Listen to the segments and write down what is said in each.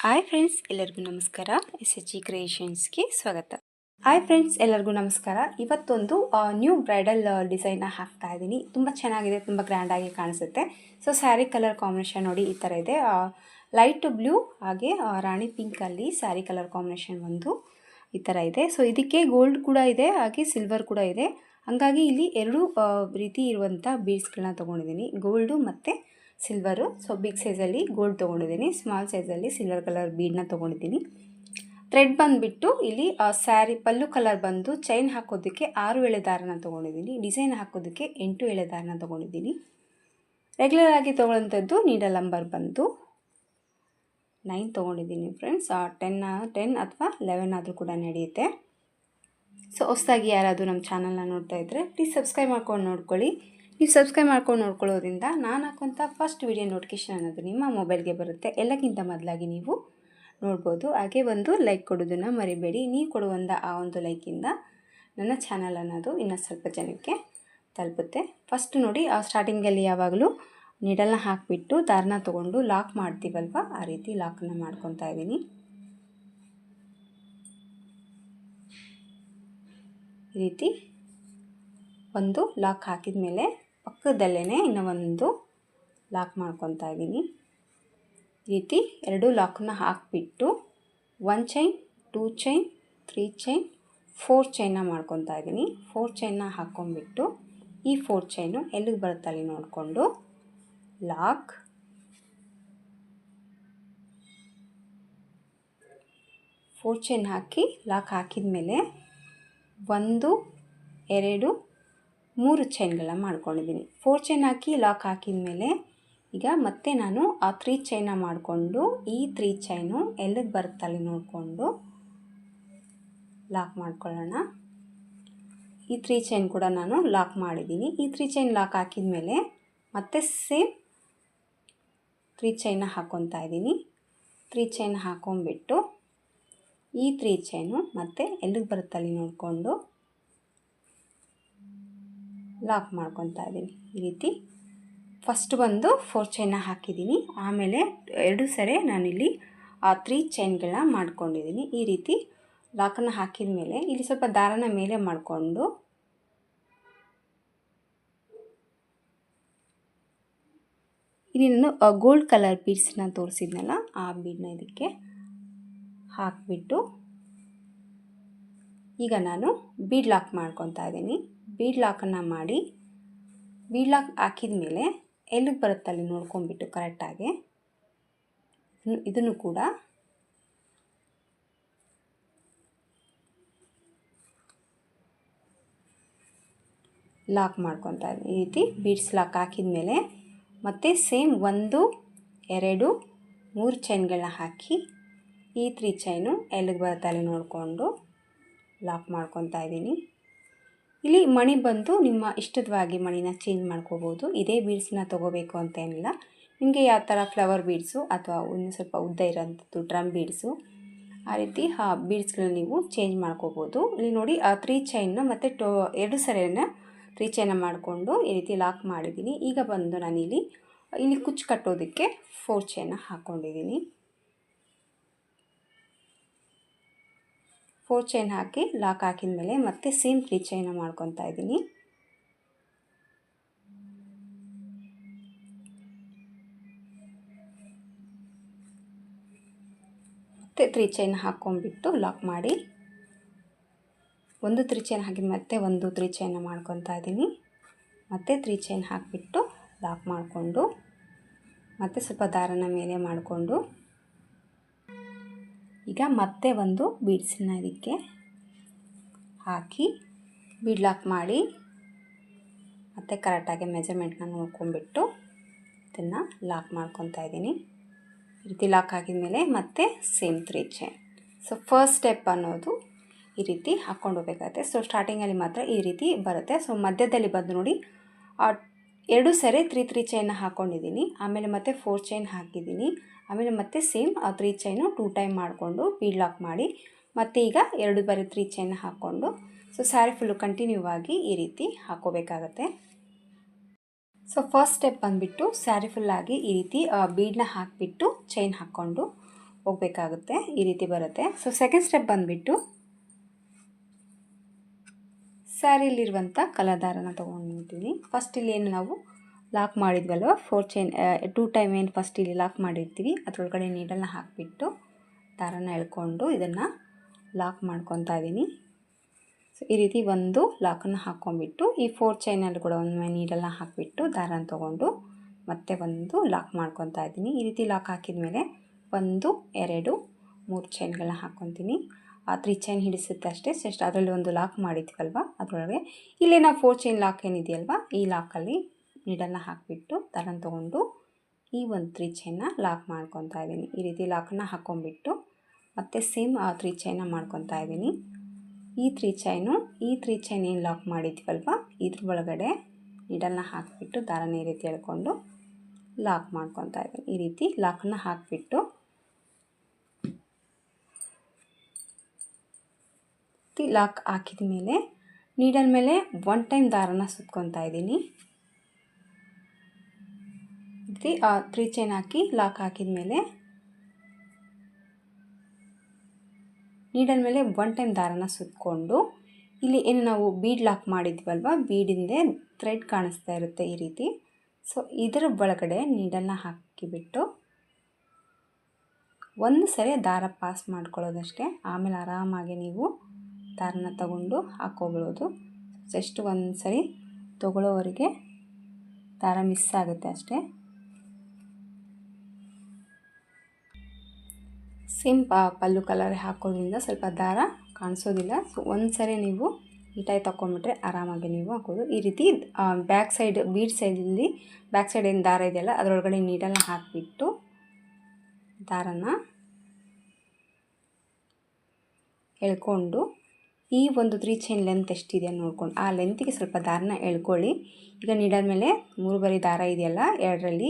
Hi friends, ಎಲ್ಲರಿಗೂ ನಮಸ್ಕಾರ. SHG ಕ್ರಿಯೇಷನ್ಸ್ಗೆ ಸ್ವಾಗತ. ಹಾಯ್ ಫ್ರೆಂಡ್ಸ್, ಎಲ್ಲರಿಗೂ ನಮಸ್ಕಾರ. ಇವತ್ತೊಂದು ನ್ಯೂ ಬ್ರೈಡಲ್ ಡಿಸೈನ್ನ ಹಾಕ್ತಾ ಇದ್ದೀನಿ. ತುಂಬ ಚೆನ್ನಾಗಿದೆ, ತುಂಬ ಗ್ರ್ಯಾಂಡಾಗಿ ಕಾಣಿಸುತ್ತೆ. ಸೊ ಸ್ಯಾರಿ ಕಲರ್ ಕಾಂಬಿನೇಷನ್ ನೋಡಿ ಈ ಥರ ಇದೆ. ಲೈಟ್ ಬ್ಲೂ ಹಾಗೆ ರಾಣಿ ಪಿಂಕಲ್ಲಿ ಸ್ಯಾರಿ ಕಲರ್ ಕಾಂಬಿನೇಷನ್ ಒಂದು ಈ ಥರ ಇದೆ. ಸೊ ಇದಕ್ಕೆ ಗೋಲ್ಡ್ ಕೂಡ ಇದೆ, ಹಾಗೆ ಸಿಲ್ವರ್ ಕೂಡ ಇದೆ. ಹಾಗಾಗಿ ಇಲ್ಲಿ ಎರಡು ರೀತಿ ಇರುವಂಥ ಬೀಡ್ಸ್ಗಳನ್ನ ತೊಗೊಂಡಿದ್ದೀನಿ, ಗೋಲ್ಡು ಮತ್ತು ಸಿಲ್ವರು. ಸೊ ಬಿಗ್ ಸೈಜಲ್ಲಿ ಗೋಲ್ಡ್ ತೊಗೊಂಡಿದ್ದೀನಿ, ಸ್ಮಾಲ್ ಸೈಜಲ್ಲಿ ಸಿಲ್ವರ್ ಕಲರ್ ಬೀಡನ್ನ ತೊಗೊಂಡಿದ್ದೀನಿ. ಥ್ರೆಡ್ ಬಂದುಬಿಟ್ಟು ಇಲ್ಲಿ ಸ್ಯಾರಿ ಪಲ್ಲು ಕಲರ್ ಬಂದು ಚೈನ್ ಹಾಕೋದಕ್ಕೆ 6 ಎಳೆ ದಾರನ ತೊಗೊಂಡಿದ್ದೀನಿ, ಡಿಸೈನ್ ಹಾಕೋದಕ್ಕೆ 8 ಎಳೆ ದಾರನ ತೊಗೊಂಡಿದ್ದೀನಿ. ರೆಗ್ಯುಲರ್ ಆಗಿ ತೊಗೊಳ್ಳೋಂಥದ್ದು ನೀಡಲ್ ನಂಬರ್ ಬಂದು 9 ತೊಗೊಂಡಿದ್ದೀನಿ ಫ್ರೆಂಡ್ಸ್. 10 ಅಥವಾ 11 ಆದರೂ ಕೂಡ ನಡೆಯುತ್ತೆ. ಸೊ ಹೊಸದಾಗಿ ಯಾರಾದರೂ ನಮ್ಮ ಚಾನಲ್ನ ನೋಡ್ತಾ ಇದ್ದರೆ ಪ್ಲೀಸ್ ಸಬ್ಸ್ಕ್ರೈಬ್ ಮಾಡ್ಕೊಂಡು ನೋಡ್ಕೊಳ್ಳಿ. ನೀವು ಸಬ್ಸ್ಕ್ರೈಬ್ ಮಾಡ್ಕೊಂಡು ನೋಡ್ಕೊಳ್ಳೋದ್ರಿಂದ ನಾನು ಹಾಕೋಂಥ ಫಸ್ಟ್ ವಿಡಿಯೋ ನೋಟಿಫಿಕೇಷನ್ ಅನ್ನೋದು ನಿಮ್ಮ ಮೊಬೈಲ್ಗೆ ಬರುತ್ತೆ. ಎಲ್ಲಕ್ಕಿಂತ ಮೊದಲಾಗಿ ನೀವು ನೋಡ್ಬೋದು. ಹಾಗೆ ಒಂದು ಲೈಕ್ ಕೊಡೋದನ್ನು ಮರಿಬೇಡಿ. ನೀವು ಕೊಡುವಂಥ ಆ ಒಂದು ಲೈಕಿಂದ ನನ್ನ ಚಾನಲ್ ಅನ್ನೋದು ಇನ್ನೂ ಸ್ವಲ್ಪ ಜನಕ್ಕೆ ತಲುಪುತ್ತೆ. ಫಸ್ಟ್ ನೋಡಿ, ಸ್ಟಾರ್ಟಿಂಗಲ್ಲಿ ಯಾವಾಗಲೂ ನೀಡಲ್ನ ಹಾಕಿಬಿಟ್ಟು ದಾರನ ತೊಗೊಂಡು ಲಾಕ್ ಮಾಡ್ತೀವಲ್ವ, ಆ ರೀತಿ ಲಾಕನ್ನು ಮಾಡ್ಕೊತಾ ಇದ್ದೀನಿ. ಈ ರೀತಿ ಒಂದು ಲಾಕ್ ಹಾಕಿದ ಮೇಲೆ ಪಕ್ಕದಲ್ಲೇ ಇನ್ನೂ ಒಂದು ಲಾಕ್ ಮಾಡ್ಕೊತಾ ಇದ್ದೀನಿ. ಈ ರೀತಿ 2 ಲಾಕನ್ನ ಹಾಕಿಬಿಟ್ಟು 1 ಚೈನ್, 2 ಚೈನ್, 3 ಚೈನ್, 4 ಚೈನ್ನ ಮಾಡ್ಕೊತಾ ಇದ್ದೀನಿ. 4 ಚೈನ್ನ ಹಾಕ್ಕೊಂಡ್ಬಿಟ್ಟು ಈ 4 ಚೈನು ಎಲ್ಲಿಗೆ ಬರುತ್ತೆ ಅಲ್ಲಿ ನೋಡಿಕೊಂಡು ಲಾಕ್, 4 ಚೈನ್ ಹಾಕಿ ಲಾಕ್ ಹಾಕಿದ ಮೇಲೆ 1, 2, 3 ಚೈನ್ಗಳನ್ನ ಮಾಡ್ಕೊಂಡಿದ್ದೀನಿ. 4 ಚೈನ್ ಹಾಕಿ ಲಾಕ್ ಹಾಕಿದ ಮೇಲೆ ಈಗ ಮತ್ತೆ ನಾನು ಆ 3 ಚೈನ್ನ ಮಾಡಿಕೊಂಡು ಈ 3 ಚೈನು ಎಲ್ಲಿಗೆ ಬರುತ್ತಲ್ಲಿ ನೋಡಿಕೊಂಡು ಲಾಕ್ ಮಾಡ್ಕೊಳ್ಳೋಣ. ಈ 3 ಚೈನ್ ಕೂಡ ನಾನು ಲಾಕ್ ಮಾಡಿದ್ದೀನಿ. ಈ 3 ಚೈನ್ ಲಾಕ್ ಹಾಕಿದ ಮೇಲೆ ಮತ್ತೆ ಸೇಮ್ 3 ಚೈನ್ನ ಹಾಕ್ಕೊತಾ ಇದ್ದೀನಿ. 3 ಚೈನ್ ಹಾಕ್ಕೊಂಬಿಟ್ಟು ಈ 3 ಚೈನು ಮತ್ತೆ ಎಲ್ಲಿಗೆ ಬರುತ್ತಲ್ಲಿ ನೋಡಿಕೊಂಡು ಲಾಕ್ ಮಾಡ್ಕೊತಾ ಇದ್ದೀನಿ. ಈ ರೀತಿ ಫಸ್ಟ್ ಬಂದು 4 ಚೈನ್ನ ಹಾಕಿದ್ದೀನಿ, ಆಮೇಲೆ 2 ಸರಿ ನಾನಿಲ್ಲಿ ಆ 3 ಚೈನ್ಗಳನ್ನ ಮಾಡ್ಕೊಂಡಿದ್ದೀನಿ. ಈ ರೀತಿ ಲಾಕನ್ನು ಹಾಕಿದ ಮೇಲೆ ಇಲ್ಲಿ ಸ್ವಲ್ಪ ದಾರನ ಮೇಲೆ ಮಾಡಿಕೊಂಡು ಇಲ್ಲಿ ನಾನು ಗೋಲ್ಡ್ ಕಲರ್ ಬೀಡ್ಸ್ನ ತೋರಿಸಿದ್ನಲ್ಲ, ಆ ಬೀಡನ್ನ ಇದಕ್ಕೆ ಹಾಕಿಬಿಟ್ಟು ಈಗ ನಾನು ಬೀಡ್ ಲಾಕ್ ಮಾಡ್ಕೊತಾ ಇದ್ದೀನಿ. ಬೀಡ್ ಲಾಕನ್ನು ಮಾಡಿ ಬೀಡ್ ಲಾಕ್ ಹಾಕಿದ ಮೇಲೆ ಎಲ್ಲಿಗೆ ಬರುತ್ತಲ್ಲಿ ನೋಡ್ಕೊಂಬಿಟ್ಟು ಕರೆಕ್ಟಾಗಿ ಇದನ್ನು ಕೂಡ ಲಾಕ್ ಮಾಡ್ಕೊತಾ ಇದ್ದೀನಿ. ಈ ರೀತಿ ಬೀಡ್ಸ್ ಲಾಕ್ ಹಾಕಿದ ಮೇಲೆ ಮತ್ತೆ ಸೇಮ್ 1, 2, 3 ಚೈನ್ಗಳನ್ನ ಹಾಕಿ ಈ 3 ಚೈನು ಎಲ್ಲಿಗೆ ಬರುತ್ತೆ ಅಲ್ಲಿ ನೋಡಿಕೊಂಡು ಲಾಕ್ ಮಾಡ್ಕೊತಾ ಇದ್ದೀನಿ. ಇಲ್ಲಿ ಮಣಿ ಬಂದು ನಿಮ್ಮ ಇಷ್ಟದವಾಗಿ ಮಣಿನ ಚೇಂಜ್ ಮಾಡ್ಕೋಬೋದು. ಇದೇ ಬೀಡ್ಸ್ನ ತೊಗೋಬೇಕು ಅಂತ ಏನಿಲ್ಲ. ನಿಮಗೆ ಯಾವ ಥರ ಫ್ಲವರ್ ಬೀಡ್ಸು ಅಥವಾ ಒಂದು ಸ್ವಲ್ಪ ಉದ್ದ ಇರೋಂಥದ್ದು ಡ್ರಮ್ ಬೀಡ್ಸು, ಆ ರೀತಿ ಬೀಡ್ಸ್ಗಳನ್ನ ನೀವು ಚೇಂಜ್ ಮಾಡ್ಕೋಬೋದು. ಇಲ್ಲಿ ನೋಡಿ ಆ 3 ಚೈನ್ನ ಮತ್ತು 2 ಸರಿಯನ್ನು 3 ಚೈನ ಮಾಡಿಕೊಂಡು ಈ ರೀತಿ ಲಾಕ್ ಮಾಡಿದ್ದೀನಿ. ಈಗ ಬಂದು ನಾನಿಲ್ಲಿ ಕುಚ್ಚು ಕಟ್ಟೋದಕ್ಕೆ 4 ಚೈನ ಹಾಕ್ಕೊಂಡಿದ್ದೀನಿ. 4 ಚೈನ್ ಹಾಕಿ ಲಾಕ್ ಹಾಕಿದ ಮೇಲೆ ಮತ್ತೆ ಸೇಮ್ 3 ಚೈನ ಮಾಡ್ಕೊತಾ ಇದ್ದೀನಿ. ಮತ್ತೆ 3 ಚೈನ್ ಹಾಕ್ಕೊಂಡ್ಬಿಟ್ಟು ಲಾಕ್ ಮಾಡಿ ಒಂದು 3 ಚೈನ್ ಹಾಕಿದ ಮತ್ತೆ ಒಂದು 3 ಚೈನ ಮಾಡ್ಕೊತಾ ಇದ್ದೀನಿ. ಮತ್ತೆ 3 ಚೈನ್ ಹಾಕಿಬಿಟ್ಟು ಲಾಕ್ ಮಾಡಿಕೊಂಡು ಮತ್ತೆ ಸ್ವಲ್ಪ ದಾರನ ಮೇಲೆ ಮಾಡಿಕೊಂಡು ಈಗ ಮತ್ತೆ ಒಂದು ಬೀಡ್ಸನ್ನ ಇದಕ್ಕೆ ಹಾಕಿ ಬೀಡ್ ಲಾಕ್ ಮಾಡಿ ಮತ್ತೆ ಕರೆಕ್ಟಾಗಿ ಮೆಜರ್ಮೆಂಟ್ನ ನೋಡ್ಕೊಂಡ್ಬಿಟ್ಟು ಇದನ್ನು ಲಾಕ್ ಮಾಡ್ಕೊತಾ ಇದ್ದೀನಿ. ಈ ರೀತಿ ಲಾಕ್ ಹಾಕಿದ ಮೇಲೆ ಮತ್ತೆ same 3 chain. So first step ಅನ್ನೋದು ಈ ರೀತಿ ಹಾಕ್ಕೊಂಡು ಹೋಗ್ಬೇಕಾಗುತ್ತೆ. ಸೊ ಸ್ಟಾರ್ಟಿಂಗಲ್ಲಿ ಮಾತ್ರ ಈ ರೀತಿ ಬರುತ್ತೆ. ಸೊ ಮಧ್ಯದಲ್ಲಿ ಬಂದು ನೋಡಿ 2 ಸರಿ 3 ಚೈನ್ನ ಹಾಕ್ಕೊಂಡಿದ್ದೀನಿ, ಆಮೇಲೆ ಮತ್ತೆ 4 ಚೈನ್ ಹಾಕಿದ್ದೀನಿ, ಆಮೇಲೆ ಮತ್ತೆ ಸೇಮ್ 3 ಚೈನು 2 ಟೈಮ್ ಮಾಡಿಕೊಂಡು ಬೀಡ್ ಲಾಕ್ ಮಾಡಿ ಮತ್ತೆ ಈಗ 2 ಬಾರಿ 3 ಚೈನ್ನ ಹಾಕ್ಕೊಂಡು ಸೊ ಸ್ಯಾರಿ ಫುಲ್ಲು ಕಂಟಿನ್ಯೂ ಆಗಿ ಈ ರೀತಿ ಹಾಕ್ಕೋಬೇಕಾಗತ್ತೆ. ಸೊ ಫಸ್ಟ್ ಸ್ಟೆಪ್ ಬಂದುಬಿಟ್ಟು ಸ್ಯಾರಿ ಫುಲ್ಲಾಗಿ ಈ ರೀತಿ ಬೀಡನ್ನ ಹಾಕಿಬಿಟ್ಟು ಚೈನ್ ಹಾಕ್ಕೊಂಡು ಹೋಗಬೇಕಾಗುತ್ತೆ. ಈ ರೀತಿ ಬರುತ್ತೆ. ಸೊ ಸೆಕೆಂಡ್ ಸ್ಟೆಪ್ ಬಂದುಬಿಟ್ಟು ಸ್ಯಾರಿಲಿರುವಂಥ ಕಲರ್ ದಾರನ ತೊಗೊಂಡಿದ್ದೀನಿ. ಫಸ್ಟ್ ಇಲ್ಲಿ ಏನು ನಾವು ಲಾಕ್ ಮಾಡಿದ್ವಲ್ವ 4 ಚೈನ್ 2 ಟೈಮ್ ಏನು ಫಸ್ಟ್ ಇಲ್ಲಿ ಲಾಕ್ ಮಾಡಿರ್ತೀವಿ ಅದರೊಳಗಡೆ ನೀಡಲ್ನ ಹಾಕಿಬಿಟ್ಟು ದಾರನ ಎಳ್ಕೊಂಡು ಇದನ್ನು ಲಾಕ್ ಮಾಡ್ಕೊತಾ ಇದ್ದೀನಿ. ಸೊ ಈ ರೀತಿ ಒಂದು ಲಾಕನ್ನು ಹಾಕ್ಕೊಂಡ್ಬಿಟ್ಟು ಈ 4 ಚೈನಲ್ಲಿ ಕೂಡ ಒಂದು ನೀಡಲ್ನ ಹಾಕಿಬಿಟ್ಟು ದಾರನ ತೊಗೊಂಡು ಮತ್ತೆ ಒಂದು ಲಾಕ್ ಮಾಡ್ಕೊತಾ ಇದ್ದೀನಿ. ಈ ರೀತಿ ಲಾಕ್ ಹಾಕಿದ ಮೇಲೆ 1 2 3 ಚೈನ್ಗಳನ್ನ ಹಾಕ್ಕೊತೀನಿ. ಆ 3 ಚೈನ್ ಹಿಡಿಸುತ್ತೆ ಅಷ್ಟೇ. ಜಸ್ಟ್ ಅದರಲ್ಲಿ ಒಂದು ಲಾಕ್ ಮಾಡಿದ್ವಲ್ವ ಅದರೊಳಗೆ ಇಲ್ಲಿ ನಾವು 4 ಚೈನ್ ಲಾಕ್ ಏನಿದೆಯಲ್ವ ಈ ಲಾಕಲ್ಲಿ ನೀಡಲ್ನ ಹಾಕಿಬಿಟ್ಟು ದಾರನ ತೊಗೊಂಡು ಈ ಒಂದು 3 ಚೈನ್ನ ಲಾಕ್ ಮಾಡ್ಕೊತಾ ಇದ್ದೀನಿ. ಈ ರೀತಿ ಲಾಕನ್ನು ಹಾಕ್ಕೊಂಡ್ಬಿಟ್ಟು ಮತ್ತೆ ಸೇಮ್ ಆ 3 ಚೈನ್ನ ಮಾಡ್ಕೊತಾ ಇದ್ದೀನಿ. ಈ 3 ಚೈನ್ ಏನು ಲಾಕ್ ಮಾಡಿದ್ವಲ್ವ ಇದ್ರ ಒಳಗಡೆ ನೀಡಲ್ನ ಹಾಕಿಬಿಟ್ಟು ದಾರನ ಈ ರೀತಿ ಎಳ್ಕೊಂಡು ಲಾಕ್ ಮಾಡ್ಕೊತಾ ಇದ್ದೀನಿ. ಈ ರೀತಿ ಲಾಕನ್ನು ಹಾಕಿಬಿಟ್ಟು ಲಾಕ್ ಹಾಕಿದ ಮೇಲೆ ನೀಡಲ್ ಮೇಲೆ 1 ಟೈಮ್ ದಾರನ ಸುತ್ಕೊತಾ ಇದ್ದೀನಿ. ಈ 3 ಚೈನ್ ಹಾಕಿ ಲಾಕ್ ಹಾಕಿದ ಮೇಲೆ ನೀಡಲ್ ಮೇಲೆ 1 ಟೈಮ್ ದಾರನ ಸುತ್ತಕೊಂಡು ಇಲ್ಲಿ ಏನು ನಾವು ಬೀಡ್ ಲಾಕ್ ಮಾಡಿದ್ವಲ್ವ ಬೀಡಿಂದ ಥ್ರೆಡ್ ಕಾಣಿಸ್ತಾ ಇರುತ್ತೆ ಈ ರೀತಿ. ಸೊ ಇದರ ಒಳಗಡೆ ನೀಡಲ್ನ ಹಾಕಿಬಿಟ್ಟು ಒಂದು ಸರಿ ದಾರ ಪಾಸ್ ಮಾಡ್ಕೊಳ್ಳೋದಷ್ಟೇ. ಆಮೇಲೆ ಆರಾಮಾಗಿ ನೀವು ದಾರನ ತಗೊಂಡು ಹಾಕ್ಕೊಬಿಡೋದು. ಜಸ್ಟ್ ಒಂದು ಸರಿ ತಗೊಳ್ಳೋವರೆಗೆ ದಾರ ಮಿಸ್ ಆಗುತ್ತೆ ಅಷ್ಟೇ. ಸೇಮ್ ಪಲ್ಲು ಕಲರ್ ಹಾಕೋದ್ರಿಂದ ಸ್ವಲ್ಪ ದಾರ ಕಾಣಿಸೋದಿಲ್ಲ. ಸೊ ಒಂದು ಸರಿ ನೀವು ನೀಟಾಗಿ ತಗೊಂಬಿಟ್ರೆ ಆರಾಮಾಗಿ ನೀವು ಹಾಕೋದು. ಈ ರೀತಿ ಬ್ಯಾಕ್ ಸೈಡ್ ಬೀಡ್ ಸೈಡಲ್ಲಿ ಬ್ಯಾಕ್ ಸೈಡ್ ಏನು ದಾರ ಇದೆಯಲ್ಲ ಅದರೊಳಗಡೆ ನೀಡಲ್ನ ಹಾಕಿಬಿಟ್ಟು ದಾರನ ಎಳ್ಕೊಂಡು ಈ ಒಂದು 3 ಚೈನ್ ಲೆಂತ್ ಎಷ್ಟಿದೆ ನೋಡ್ಕೊಂಡು ಆ ಲೆಂತಿಗೆ ಸ್ವಲ್ಪ ದಾರನ ಎಳ್ಕೊಳ್ಳಿ. ಈಗ ನೀಡಲ್ ಮೇಲೆ 3 ಬರಿ ದಾರ ಇದೆಯಲ್ಲ ಎರಡರಲ್ಲಿ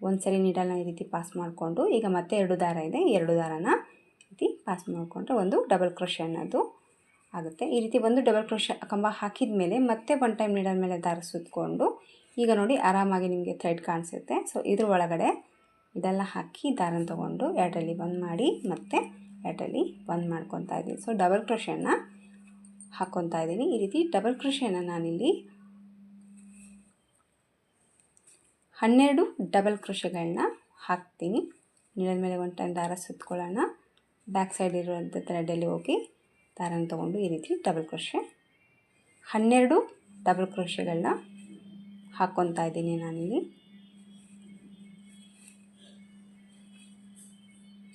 ಒಂದು ಸರಿ ನೀಡಲ್ನ ಈ ರೀತಿ ಪಾಸ್ ಮಾಡಿಕೊಂಡು ಈಗ ಮತ್ತೆ 2 ದಾರ ಇದೆ 2 ದಾರನ ಈ ರೀತಿ ಪಾಸ್ ಮಾಡಿಕೊಂಡ್ರೆ ಒಂದು ಡಬಲ್ ಕ್ರೋಶೆ ಅನ್ನೋದು ಆಗುತ್ತೆ. ಈ ರೀತಿ ಒಂದು ಡಬಲ್ ಕ್ರೋಶೆ ಕಂಬ ಹಾಕಿದ ಮೇಲೆ ಮತ್ತೆ 1 ಟೈಮ್ ನೀಡಲ್ ಮೇಲೆ ದಾರ ಸುತ್ತಕೊಂಡು ಈಗ ನೋಡಿ ಆರಾಮಾಗಿ ನಿಮಗೆ ಥ್ರೆಡ್ ಕಾಣಿಸುತ್ತೆ. ಸೊ ಇದ್ರ ಒಳಗಡೆ ಇದೆಲ್ಲ ಹಾಕಿ ದಾರನ ತೊಗೊಂಡು ಎರಡರಲ್ಲಿ ಬಂದ್ ಮಾಡಿ ಮತ್ತೆ ಎರಡರಲ್ಲಿ ಬಂದ್ ಮಾಡ್ಕೊತಾ ಇದ್ದೀನಿ. ಸೊ ಡಬಲ್ ಕ್ರೋಶೆನ ಹಾಕ್ಕೊತಾ ಇದ್ದೀನಿ. ಈ ರೀತಿ ಡಬಲ್ ಕ್ರೋಶೆನ ನಾನಿಲ್ಲಿ 12 ಡಬಲ್ ಕ್ರೋಶೆಗಳನ್ನ ಹಾಕ್ತೀನಿ. ನೀಡಲ್ ಮೇಲೆ 1 ಟೈಮ್ ದಾರ ಸುತ್ಕೊಳ್ಳೋಣ. ಬ್ಯಾಕ್ ಸೈಡ್ ಇರುವಂಥ ಥ್ರೆಡಲ್ಲಿ ಹೋಗಿ ದಾರನ ತೊಗೊಂಡು ಈ ರೀತಿ ಡಬಲ್ ಕ್ರೋಶೆ 12 ಡಬಲ್ ಕ್ರೋಶೆಗಳನ್ನ ಹಾಕ್ಕೊತಾ ಇದ್ದೀನಿ ನಾನಿಲ್ಲಿ.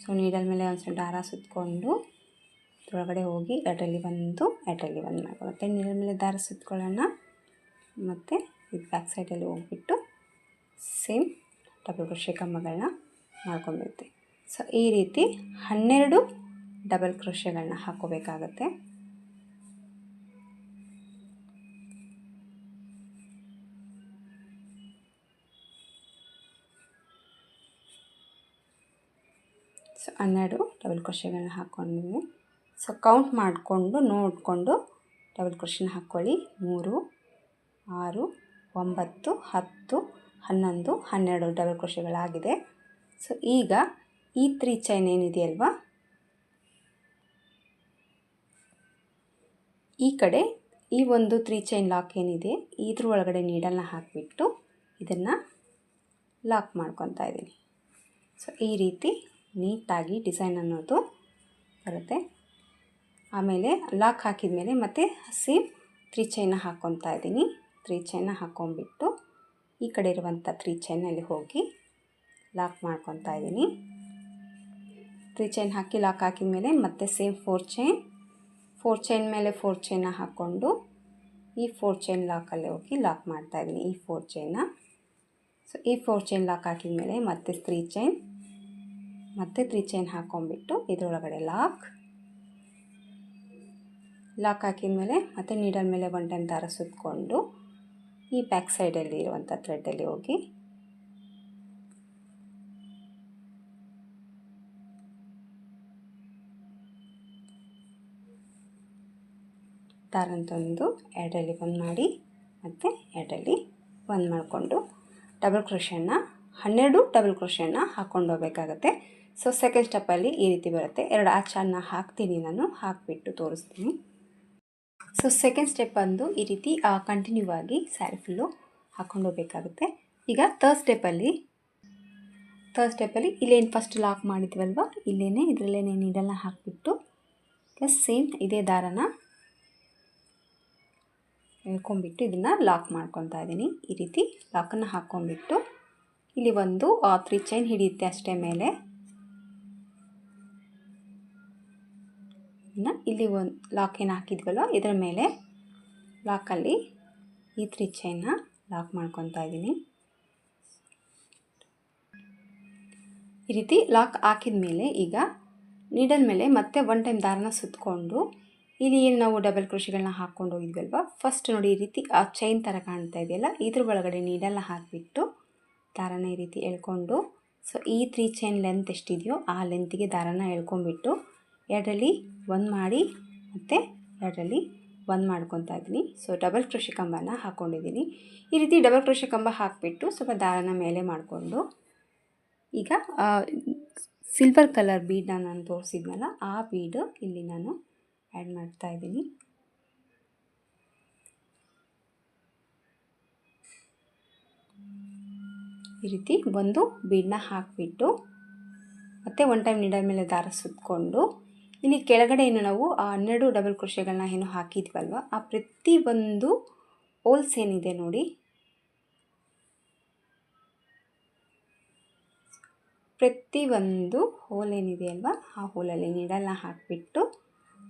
ಸೊ ನೀಡಲ್ ಮೇಲೆ ಒಂದು ಸ್ವಲ್ಪ ದಾರ ಸುತ್ತಕೊಂಡು ಅದರೊಳಗಡೆ ಹೋಗಿ ಎರಡರಲ್ಲಿ ಬಂದು ಮಾಡ್ಕೊಳ್ಳುತ್ತೆ. ನೀಡಲ್ ಮೇಲೆ ದಾರ ಸುತ್ಕೊಳ್ಳೋಣ ಮತ್ತು ಇದು ಬ್ಯಾಕ್ ಸೈಡಲ್ಲಿ ಹೋಗ್ಬಿಟ್ಟು ಸೇಮ್ ಡಬಲ್ ಕ್ರೋಶೆ ಕಂಬಗಳನ್ನ ಮಾಡ್ಕೊಂಡ್ಬಿಡುತ್ತೆ. ಸೊ ಈ ರೀತಿ 12 ಡಬಲ್ ಕ್ರೋಶೆಗಳನ್ನ ಹಾಕ್ಕೋಬೇಕಾಗತ್ತೆ. ಸೊ 12 ಡಬಲ್ ಕ್ರೋಶೆಗಳನ್ನ ಹಾಕ್ಕೊಂಡಿದ್ದೀನಿ. ಸೊ ಕೌಂಟ್ ಮಾಡಿಕೊಂಡು ನೋಡಿಕೊಂಡು ಡಬಲ್ ಕ್ರೋಶೆನ ಹಾಕ್ಕೊಳ್ಳಿ. 3 6 9 10 11 12 ಡಬಲ್ ಕ್ರೋಶೆಗಳಾಗಿದೆ. ಸೊ ಈಗ ಈ 3 ಚೈನ್ ಏನಿದೆಯಲ್ವಾ ಈ ಕಡೆ ಈ ಒಂದು 3 ಚೈನ್ ಲಾಕ್ ಏನಿದೆ ಇದ್ರ ಒಳಗಡೆ ನೀಡಲ್ನ ಹಾಕಿಬಿಟ್ಟು ಇದನ್ನು ಲಾಕ್ ಮಾಡ್ಕೊತಾ ಇದ್ದೀನಿ. ಸೊ ಈ ರೀತಿ ನೀಟಾಗಿ ಡಿಸೈನ್ ಅನ್ನೋದು ಬರುತ್ತೆ. ಆಮೇಲೆ ಲಾಕ್ ಹಾಕಿದ ಮೇಲೆ ಮತ್ತೆ ಸೇಮ್ 3 ಚೈನ್ನ ಹಾಕ್ಕೊತಾ ಇದ್ದೀನಿ. 3 ಚೈನ್ನ ಹಾಕ್ಕೊಂಬಿಟ್ಟು ಈ ಕಡೆ ಇರುವಂಥ 3 ಚೈನಲ್ಲಿ ಹೋಗಿ ಲಾಕ್ ಮಾಡ್ಕೊತಾ ಇದ್ದೀನಿ. 3 ಚೈನ್ ಹಾಕಿ ಲಾಕ್ ಹಾಕಿದ ಮೇಲೆ ಮತ್ತೆ ಸೇಮ್ 4 ಚೈನ್ ಮೇಲೆ 4 ಚೈನ್ನ ಹಾಕ್ಕೊಂಡು ಈ 4 ಚೈನ್ ಲಾಕಲ್ಲಿ ಹೋಗಿ ಲಾಕ್ ಮಾಡ್ತಾ ಇದ್ದೀನಿ ಈ 4 ಚೈನ್ನ. ಸೊ ಈ 4 ಚೈನ್ ಲಾಕ್ ಹಾಕಿದ ಮೇಲೆ ಮತ್ತೆ 3 ಚೈನ್ ಮತ್ತೆ 3 ಚೈನ್ ಹಾಕ್ಕೊಂಬಿಟ್ಟು ಇದರೊಳಗಡೆ ಲಾಕ್ ಹಾಕಿದ ಮೇಲೆ ಮತ್ತೆ ನೀಡಲ್ ಮೇಲೆ 1 ಟೈಮ್ ದಾರ ಸುತ್ತಕೊಂಡು ಈ ಬ್ಯಾಕ್ ಸೈಡಲ್ಲಿ ಇರುವಂಥ ಥ್ರೆಡ್ಡಲ್ಲಿ ಹೋಗಿ ದಾರನ ತಂದು ಎರಡರಲ್ಲಿ ಬಂದ್ ಮಾಡಿ ಮತ್ತು ಎರಡರಲ್ಲಿ ಬಂದ್ ಮಾಡಿಕೊಂಡು ಡಬಲ್ ಕ್ರೋಶೆನ 12 ಡಬಲ್ ಕ್ರೋಶೆನ ಹಾಕ್ಕೊಂಡು ಹೋಗಬೇಕಾಗತ್ತೆ. ಸೊ ಸೆಕೆಂಡ್ ಸ್ಟೆಪ್ಪಲ್ಲಿ ಈ ರೀತಿ ಬರುತ್ತೆ. 2 ಆಚೆನ ಹಾಕ್ತೀನಿ, ನಾನು ಹಾಕಿಬಿಟ್ಟು ತೋರಿಸ್ತೀನಿ. ಸೊ ಸೆಕೆಂಡ್ ಸ್ಟೆಪ್ ಬಂದು ಈ ರೀತಿ ಕಂಟಿನ್ಯೂ ಆಗಿ ಸ್ಯಾರಿ ಫುಲ್ಲು ಹಾಕ್ಕೊಂಡು ಹೋಗಬೇಕಾಗುತ್ತೆ. ಈಗ ಥರ್ಡ್ ಸ್ಟೆಪ್ಪಲ್ಲಿ ಇಲ್ಲೇನು ಫಸ್ಟ್ ಲಾಕ್ ಮಾಡಿದ್ವಲ್ವ, ಇಲ್ಲೇ ಇದರಲ್ಲೇ ನೀಡಲ್ನ ಹಾಕಿಬಿಟ್ಟು ಪ್ಲಸ್ ಸೇಮ್ ಇದೇ ದಾರನ ಎಳ್ಕೊಂಬಿಟ್ಟು ಇದನ್ನು ಲಾಕ್ ಮಾಡ್ಕೊತಾ ಇದ್ದೀನಿ. ಈ ರೀತಿ ಲಾಕನ್ನು ಹಾಕ್ಕೊಂಬಿಟ್ಟು ಇಲ್ಲಿ ಒಂದು 3 ಚೈನ್ ಹಿಡಿಯುತ್ತೆ ಅಷ್ಟೇ ಮೇಲೆ. ಇಲ್ಲಿ ಒಂದು ಲಾಕ್ ಏನು ಹಾಕಿದ್ವಲ್ವ ಇದರ ಮೇಲೆ ಲಾಕಲ್ಲಿ ಈ 3 ಚೈನ್ನ ಲಾಕ್ ಮಾಡ್ಕೊತಾ ಇದ್ದೀನಿ. ಈ ರೀತಿ ಲಾಕ್ ಹಾಕಿದ ಮೇಲೆ ಈಗ ನೀಡಲ್ ಮೇಲೆ ಮತ್ತೆ 1 ಟೈಮ್ ದಾರನ ಸುತ್ತಕೊಂಡು ಇಲ್ಲಿ ಏನು ನಾವು ಡಬಲ್ ಕ್ರೋಶೆಗಳನ್ನ ಹಾಕ್ಕೊಂಡು ಹೋಗಿದ್ವಲ್ವ, ಫಸ್ಟ್ ನೋಡಿ ಈ ರೀತಿ ಆ ಚೈನ್ ಥರ ಕಾಣ್ತಾ ಇದೆಯಲ್ಲ, ಇದ್ರ ಒಳಗಡೆ ನೀಡಲ್ನ ಹಾಕಿಬಿಟ್ಟು ದಾರನ ಈ ರೀತಿ ಎಳ್ಕೊಂಡು, ಸೊ ಈ 3 ಚೈನ್ ಲೆಂತ್ ಎಷ್ಟಿದೆಯೋ ಆ ಲೆಂತಿಗೆ ದಾರನ ಎಳ್ಕೊಂಬಿಟ್ಟು 2ರಲ್ಲಿ 1 ಮಾಡಿ ಮತ್ತು 2ರಲ್ಲಿ 1 ಮಾಡ್ಕೊತಾ ಇದ್ದೀನಿ. ಸೊ ಡಬಲ್ ಕ್ರೋಶೆ ಕಂಬನ ಹಾಕ್ಕೊಂಡಿದ್ದೀನಿ. ಈ ರೀತಿ ಡಬಲ್ ಕ್ರೋಶೆ ಕಂಬ ಹಾಕಿಬಿಟ್ಟು ಸ್ವಲ್ಪ ದಾರನ ಮೇಲೆ ಮಾಡಿಕೊಂಡು ಈಗ ಸಿಲ್ವರ್ ಕಲರ್ ಬೀಡನ್ನ ನಾನು ತೋರಿಸಿದ್ನಲ್ಲ, ಆ ಬೀಡು ಇಲ್ಲಿ ನಾನು ಆ್ಯಡ್ ಮಾಡ್ತಾ ಇದ್ದೀನಿ. ಈ ರೀತಿ ಒಂದು ಬೀಡನ್ನ ಹಾಕಿಬಿಟ್ಟು ಮತ್ತೆ 1 ಟೈಮ್ ನೀಡಲ್ ಮೇಲೆ ದಾರ ಸುತ್ತಕೊಂಡು ಇಲ್ಲಿ ಕೆಳಗಡೆ ಏನು ನಾವು 12 ಡಬಲ್ ಕ್ರೋಶೆಗಳನ್ನ ಏನು ಹಾಕಿದ್ವಲ್ವ, ಆ ಪ್ರತಿ ಒಂದು ಹೋಲ್ಸ್ ಏನಿದೆ ನೋಡಿ, ಪ್ರತಿ ಒಂದು ಹೋಲ್ ಏನಿದೆ ಅಲ್ವಾ, ಆ ಹೋಲಲ್ಲಿ ನೀಡಲ್ನ ಹಾಕಿಬಿಟ್ಟು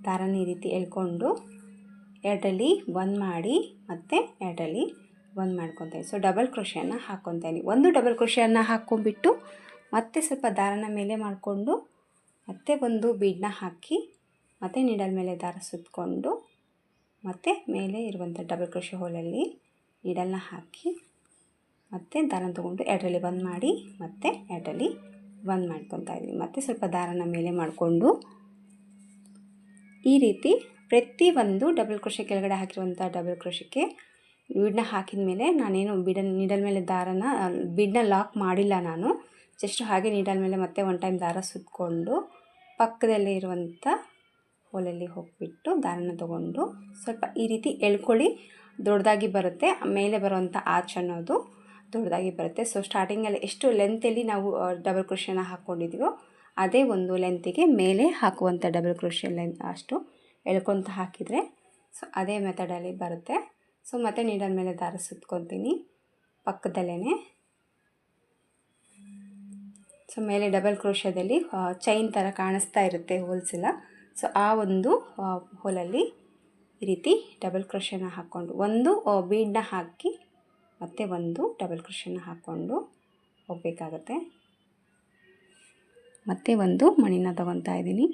ದಾರನ ಈ ರೀತಿ ಎಳ್ಕೊಂಡು 2ರಲ್ಲಿ 1 ಮಾಡಿ ಮತ್ತು 2ರಲ್ಲಿ 1 ಮಾಡ್ಕೊತಾ. ಸೊ ಡಬಲ್ ಕ್ರೋಶೆಯನ್ನು ಹಾಕ್ಕೊತಾ ಇದ್ದೀನಿ. ಒಂದು ಡಬಲ್ ಕ್ರೋಶೆಯನ್ನು ಹಾಕ್ಕೊಂಬಿಟ್ಟು ಮತ್ತೆ ಸ್ವಲ್ಪ ದಾರನ ಮೇಲೆ ಮಾಡಿಕೊಂಡು ಮತ್ತೆ ಒಂದು ಬೀಡನ್ನ ಹಾಕಿ ಮತ್ತು ನೀಡಲ್ ಮೇಲೆ ದಾರ ಸುತ್ತಕೊಂಡು ಮತ್ತು ಮೇಲೆ ಇರುವಂಥ ಡಬಲ್ ಕ್ರೋಶೆ ಹೋಲಲ್ಲಿ ನೀಡಲ್ನ ಹಾಕಿ ಮತ್ತು ದಾರನ ತೊಗೊಂಡು 2ರಲ್ಲಿ 1 ಮಾಡಿ ಮತ್ತು 2ರಲ್ಲಿ 1 ಮಾಡ್ಕೊತಾ ಇದ್ದೀನಿ. ಮತ್ತು ಸ್ವಲ್ಪ ದಾರನ ಮೇಲೆ ಮಾಡಿಕೊಂಡು ಈ ರೀತಿ ಪ್ರತಿ ಒಂದು ಡಬಲ್ ಕ್ರೋಶೆ ಕೆಳಗಡೆ ಹಾಕಿರುವಂಥ ಡಬಲ್ ಕ್ರೋಶೆಗೆ ಬೀಡನ್ನ ಹಾಕಿದ ಮೇಲೆ ನಾನೇನು ನೀಡಲ್ ಮೇಲೆ ದಾರನ ಬೀಡನ್ನ ಲಾಕ್ ಮಾಡಿಲ್ಲ, ನಾನು ಜಸ್ಟ್ ಹಾಗೆ ನೀಡಲ್ ಮೇಲೆ ಮತ್ತೆ 1 ಟೈಮ್ ದಾರ ಸುತ್ತಕೊಂಡು ಪಕ್ಕದಲ್ಲೇ ಇರುವಂಥ ಹೋಲಲ್ಲಿ ಹೋಗಿಬಿಟ್ಟು ದಾರನ ತೊಗೊಂಡು ಸ್ವಲ್ಪ ಈ ರೀತಿ ಎಳ್ಕೊಳ್ಳಿ. ದೊಡ್ಡದಾಗಿ ಬರುತ್ತೆ, ಮೇಲೆ ಬರುವಂಥ ಆಚ್ ಅನ್ನೋದು ದೊಡ್ಡದಾಗಿ ಬರುತ್ತೆ. ಸೊ ಸ್ಟಾರ್ಟಿಂಗಲ್ಲಿ ಎಷ್ಟು ಲೆಂತಲ್ಲಿ ನಾವು ಡಬಲ್ ಕ್ರೋಶೆನ ಹಾಕ್ಕೊಂಡಿದ್ದೀವೋ ಅದೇ ಒಂದು ಲೆಂತಿಗೆ ಮೇಲೆ ಹಾಕುವಂಥ ಡಬಲ್ ಕ್ರೋಶೆ ಲೆಂತ್ ಅಷ್ಟು ಎಳ್ಕೊತ ಹಾಕಿದರೆ ಸೊ ಅದೇ ಮೆಥಡಲ್ಲಿ ಬರುತ್ತೆ. ಸೊ ಮತ್ತೆ ನೀಡಲ್ ಮೇಲೆ ದಾರ ಸುತ್ಕೊತೀನಿ ಪಕ್ಕದಲ್ಲೇ. ಸೊ ಮೇಲೆ ಡಬಲ್ ಕ್ರೋಶದಲ್ಲಿ ಚೈನ್ ಥರ ಕಾಣಿಸ್ತಾ ಇರುತ್ತೆ ಹೋಲ್ಸ್ ಎಲ್ಲ. ಸೊ ಆ ಒಂದು ಹೋಲಲ್ಲಿ ಈ ರೀತಿ ಡಬಲ್ ಕ್ರೋಶೆನ ಹಾಕ್ಕೊಂಡು ಒಂದು ಬೀಡನ್ನ ಹಾಕಿ ಮತ್ತೆ ಒಂದು ಡಬಲ್ ಕ್ರೋಶೆನ ಹಾಕ್ಕೊಂಡು ಹೋಗಬೇಕಾಗತ್ತೆ. ಮತ್ತೆ ಒಂದು ಮಣಿನ ತೊಗೊತಾ ಇದ್ದೀನಿ.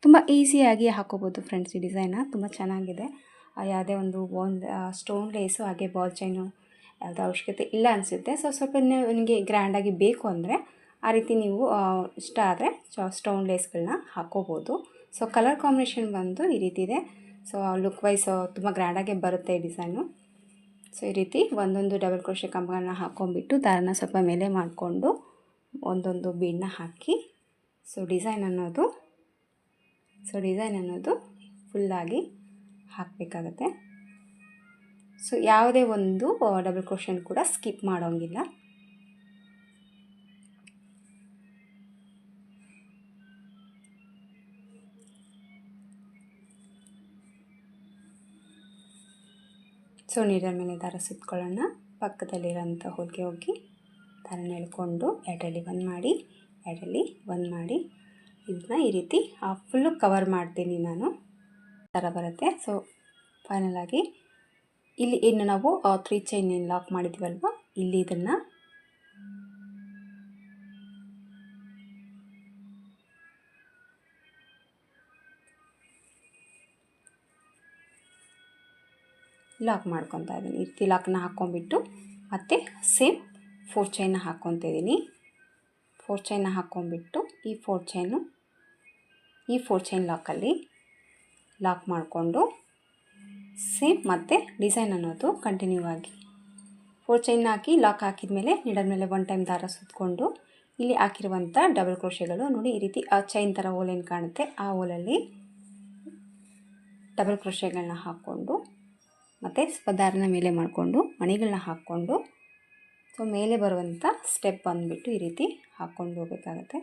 ತುಂಬ ಈಸಿಯಾಗಿ ಹಾಕೋಬೋದು ಫ್ರೆಂಡ್ಸ್, ಈ ಡಿಸೈನ ತುಂಬ ಚೆನ್ನಾಗಿದೆ. ಯಾವುದೇ ಒಂದು ಸ್ಟೋನ್ ಲೇಸು ಹಾಗೆ ಬಾಲ್ ಚೈನು ಯಾವುದೇ ಅವಶ್ಯಕತೆ ಇಲ್ಲ ಅನಿಸುತ್ತೆ. ಸೊ ಸ್ವಲ್ಪ ನಿಮಗೆ ಗ್ರ್ಯಾಂಡಾಗಿ ಬೇಕು ಅಂದರೆ ಆ ರೀತಿ ನೀವು ಇಷ್ಟ ಆದರೆ ಸ್ಟೋನ್ ಲೇಸ್ಗಳನ್ನ ಹಾಕೋಬೋದು. ಸೊ ಕಲರ್ ಕಾಂಬಿನೇಷನ್ ಬಂದು ಈ ರೀತಿ ಇದೆ. ಸೊ ಲುಕ್ ವೈಸ್ ತುಂಬ ಗ್ರ್ಯಾಂಡಾಗೆ ಬರುತ್ತೆ ಈ ಡಿಸೈನು. ಸೊ ಈ ರೀತಿ ಒಂದೊಂದು ಡಬಲ್ ಕ್ರೋಶೆ ಕಂಬಗಳನ್ನ ಹಾಕ್ಕೊಂಬಿಟ್ಟು ದಾರನ ಸ್ವಲ್ಪ ಮೇಲೆ ಮಾಡಿಕೊಂಡು ಒಂದೊಂದು ಬೀಡನ್ನ ಹಾಕಿ ಸೊ ಡಿಸೈನ್ ಅನ್ನೋದು ಫುಲ್ಲಾಗಿ ಹಾಕಬೇಕಾಗತ್ತೆ. ಸೊ ಯಾವುದೇ ಒಂದು ಡಬಲ್ ಕ್ರೋಶೆನ್ ಕೂಡ ಸ್ಕಿಪ್ ಮಾಡೋಂಗಿಲ್ಲ. ಸೊ ನೀಡಲ್ ಮೇಲೆ ದಾರ ಸುತ್ಕೊಳ್ಳೋಣ. ಪಕ್ಕದಲ್ಲಿರೋಂಥ ಹೋಲ್ಗೆ ಹೋಗಿ ದಾರನ ಎಳ್ಕೊಂಡು 2ರಲ್ಲಿ 1 ಮಾಡಿ 2ರಲ್ಲಿ 1 ಮಾಡಿ ಇದನ್ನ ಈ ರೀತಿ ಫುಲ್ಲು ಕವರ್ ಮಾಡ್ತೀನಿ ನಾನು, ಥರ ಬರುತ್ತೆ. ಸೊ ಫೈನಲಾಗಿ ಇಲ್ಲಿ ಇನ್ನು ನಾವು 3 ಚೈನ್ ಏನು ಲಾಕ್ ಮಾಡಿದ್ವಲ್ವ, ಇಲ್ಲಿ ಇದನ್ನು ಲಾಕ್ ಮಾಡ್ಕೊತಾ ಇದ್ದೀನಿ. ಈ ರೀತಿ ಲಾಕ್ನ ಹಾಕ್ಕೊಂಬಿಟ್ಟು ಮತ್ತು ಸೇಮ್ 4 ಚೈನ್ನ ಹಾಕ್ಕೊತಾ ಇದ್ದೀನಿ. 4 ಚೈನ್ನ ಹಾಕ್ಕೊಂಬಿಟ್ಟು ಈ 4 ಚೈನ್ ಲಾಕಲ್ಲಿ ಲಾಕ್ ಮಾಡಿಕೊಂಡು ಸೇಮ್ ಮತ್ತು ಡಿಸೈನ್ ಅನ್ನೋದು ಕಂಟಿನ್ಯೂ ಆಗಿ 4 ಚೈನ್ ಹಾಕಿ ಲಾಕ್ ಹಾಕಿದ ಮೇಲೆ ನೀಡಲ್ ಮೇಲೆ 1 ಟೈಮ್ ದಾರ ಸುತ್ತಕೊಂಡು ಇಲ್ಲಿ ಹಾಕಿರುವಂಥ ಡಬಲ್ ಕ್ರೋಶೆಗಳು ನೋಡಿ ಈ ರೀತಿ ಚೈನ್ ಥರ ಹೋಲ್ ಏನು ಕಾಣುತ್ತೆ ಆ ಹೋಲಲ್ಲಿ ಡಬಲ್ ಕ್ರೋಶೆಗಳನ್ನ ಹಾಕ್ಕೊಂಡು ಮತ್ತು ದಾರನ ಮೇಲೆ ಮಾಡಿಕೊಂಡು ಮಣಿಗಳನ್ನ ಹಾಕ್ಕೊಂಡು ಸೊ ಮೇಲೆ ಬರುವಂಥ ಸ್ಟೆಪ್ ಬಂದುಬಿಟ್ಟು ಈ ರೀತಿ ಹಾಕ್ಕೊಂಡು ಹೋಗಬೇಕಾಗತ್ತೆ.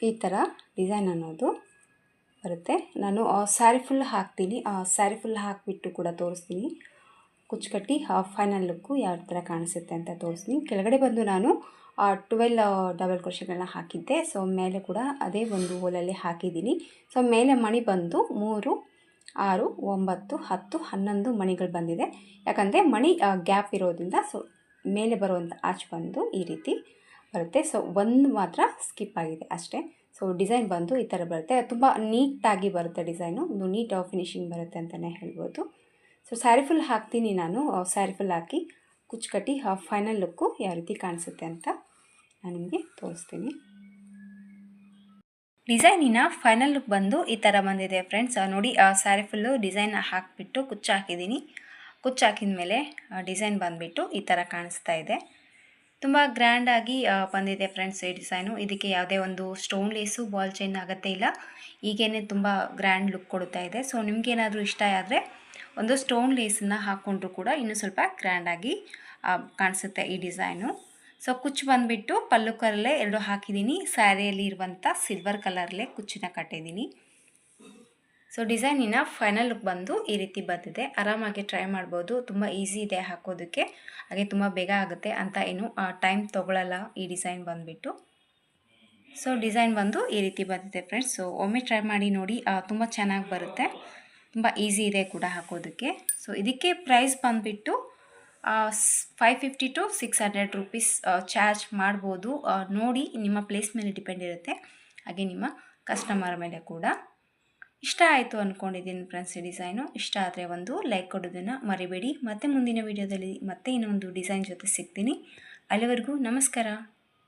ಈ ಥರ ಡಿಸೈನ್ ಅನ್ನೋದು ಬರುತ್ತೆ. ನಾನು ಸ್ಯಾರಿ ಫುಲ್ ಹಾಕ್ತೀನಿ, ಸ್ಯಾರಿ ಫುಲ್ ಹಾಕಿಬಿಟ್ಟು ಕೂಡ ತೋರಿಸ್ತೀನಿ. ಕುಚ್ಚುಕಟ್ಟಿ ಫೈನಲ್ ಲುಕ್ಕು ಯಾವ ಥರ ಕಾಣಿಸುತ್ತೆ ಅಂತ ತೋರಿಸ್ತೀನಿ. ಕೆಳಗಡೆ ಬಂದು ನಾನು 12 ಡಬಲ್ ಕ್ರೋಶೆಗಳನ್ನ ಹಾಕಿದ್ದೆ. ಸೊ ಮೇಲೆ ಕೂಡ ಅದೇ ಒಂದು ಹೋಲಲ್ಲಿ ಹಾಕಿದ್ದೀನಿ. ಸೊ ಮೇಲೆ ಮಣಿ ಬಂದು 3, 6, 9, 10, 11 ಮಣಿಗಳು ಬಂದಿದೆ. ಯಾಕಂದರೆ ಮಣಿ ಗ್ಯಾಪ್ ಇರೋದ್ರಿಂದ ಸೊ ಮೇಲೆ ಬರುವಂಥ ಆಚ್ ಬಂದು ಈ ರೀತಿ ಬರುತ್ತೆ. ಸೊ ಒಂದು ಮಾತ್ರ ಸ್ಕಿಪ್ ಆಗಿದೆ ಅಷ್ಟೇ. ಸೊ ಡಿಸೈನ್ ಬಂದು ಈ ಥರ ಬರುತ್ತೆ. ತುಂಬ ನೀಟಾಗಿ ಬರುತ್ತೆ ಡಿಸೈನು, ಒಂದು ನೀಟ್ ಫಿನಿಶಿಂಗ್ ಬರುತ್ತೆ ಅಂತಲೇ ಹೇಳ್ಬೋದು. ಸೊ ಸ್ಯಾರಿ ಫುಲ್ ಹಾಕ್ತೀನಿ ನಾನು. ಸ್ಯಾರಿ ಫುಲ್ ಹಾಕಿ ಕುಚ್ಚುಕಟ್ಟಿ ಫೈನಲ್ ಲುಕ್ಕು ಯಾವ ರೀತಿ ಕಾಣಿಸುತ್ತೆ ಅಂತ ನಾನು ನಿಮಗೆ ತೋರಿಸ್ತೀನಿ. ಡಿಸೈನಿನ ಫೈನಲ್ ಲುಕ್ ಬಂದು ಈ ಥರ ಬಂದಿದೆ ಫ್ರೆಂಡ್ಸ್. ನೋಡಿ ಸ್ಯಾರಿ ಫುಲ್ಲು ಡಿಸೈನ್ ಹಾಕಿಬಿಟ್ಟು ಕುಚ್ಚು ಹಾಕಿದ್ದೀನಿ. ಕುಚ್ಚು ಹಾಕಿದ ಮೇಲೆ ಡಿಸೈನ್ ಬಂದುಬಿಟ್ಟು ಈ ಥರ ಕಾಣಿಸ್ತಾ ಇದೆ. ತುಂಬ ಗ್ರ್ಯಾಂಡಾಗಿ ಬಂದಿದೆ ಫ್ರೆಂಡ್ಸ್ ಈ ಡಿಸೈನು. ಇದಕ್ಕೆ ಯಾವುದೇ ಒಂದು ಸ್ಟೋನ್ ಲೇಸು ಬಾಲ್ ಚೈನ್ ಅಗತ್ಯ ಇಲ್ಲ. ಈಗೇನೆ ತುಂಬ ಗ್ರ್ಯಾಂಡ್ ಲುಕ್ ಕೊಡ್ತಾ ಇದೆ. ಸೊ ನಿಮಗೇನಾದರೂ ಇಷ್ಟ ಆದರೆ ಒಂದು ಸ್ಟೋನ್ ಲೇಸನ್ನು ಹಾಕ್ಕೊಂಡ್ರೂ ಕೂಡ ಇನ್ನೂ ಸ್ವಲ್ಪ ಗ್ರ್ಯಾಂಡಾಗಿ ಕಾಣಿಸುತ್ತೆ ಈ ಡಿಸೈನು. ಸೊ ಕುಚ್ಚು ಬಂದುಬಿಟ್ಟು ಪಲ್ಲು ಕಲರಲ್ಲೇ 2 ಹಾಕಿದ್ದೀನಿ. ಸ್ಯಾರಿಯಲ್ಲಿ ಇರುವಂಥ ಸಿಲ್ವರ್ ಕಲರಲ್ಲೇ ಕುಚ್ಚನ್ನ ಕಟ್ಟಿದ್ದೀನಿ. ಸೊ ಡಿಸೈನಿನ ಫೈನಲ್ ಲುಕ್ ಬಂದು ಈ ರೀತಿ ಬಂದಿದೆ. ಆರಾಮಾಗಿ ಟ್ರೈ ಮಾಡ್ಬೋದು. ತುಂಬ ಈಸಿ ಇದೆ ಹಾಕೋದಕ್ಕೆ, ಹಾಗೆ ತುಂಬ ಬೇಗ ಆಗುತ್ತೆ ಅಂತ ಏನು ಟೈಮ್ ತೊಗೊಳ್ಳಲ್ಲ ಈ ಡಿಸೈನ್ ಬಂದುಬಿಟ್ಟು. ಸೊ ಡಿಸೈನ್ ಬಂದು ಈ ರೀತಿ ಬಂದಿದೆ ಫ್ರೆಂಡ್ಸ್. ಸೊ ಒಮ್ಮೆ ಟ್ರೈ ಮಾಡಿ ನೋಡಿ, ತುಂಬ ಚೆನ್ನಾಗಿ ಬರುತ್ತೆ, ತುಂಬ ಈಸಿ ಇದೆ ಕೂಡ ಹಾಕೋದಕ್ಕೆ. ಸೊ ಇದಕ್ಕೆ ಪ್ರೈಸ್ ಬಂದುಬಿಟ್ಟು 550 to 600 ರುಪೀಸ್ ಚಾರ್ಜ್ ಮಾಡ್ಬೋದು. ನೋಡಿ ನಿಮ್ಮ ಪ್ಲೇಸ್ ಮೇಲೆ ಡಿಪೆಂಡ್ ಇರುತ್ತೆ, ಹಾಗೆ ನಿಮ್ಮ ಕಸ್ಟಮರ್ ಮೇಲೆ ಕೂಡ. ಇಷ್ಟ ಆಯಿತು ಅಂದ್ಕೊಂಡಿದ್ದೀನಿ ಫ್ರೆಂಡ್ಸ್ ಈ ಡಿಸೈನು. ಇಷ್ಟ ಆದರೆ ಒಂದು ಲೈಕ್ ಕೊಡೋದನ್ನು ಮರಿಬೇಡಿ. ಮತ್ತೆ ಮುಂದಿನ ವೀಡಿಯೋದಲ್ಲಿ ಮತ್ತೆ ಇನ್ನೊಂದು ಡಿಸೈನ್ ಜೊತೆ ಸಿಗ್ತೀನಿ. ಅಲ್ಲಿವರೆಗೂ ನಮಸ್ಕಾರ.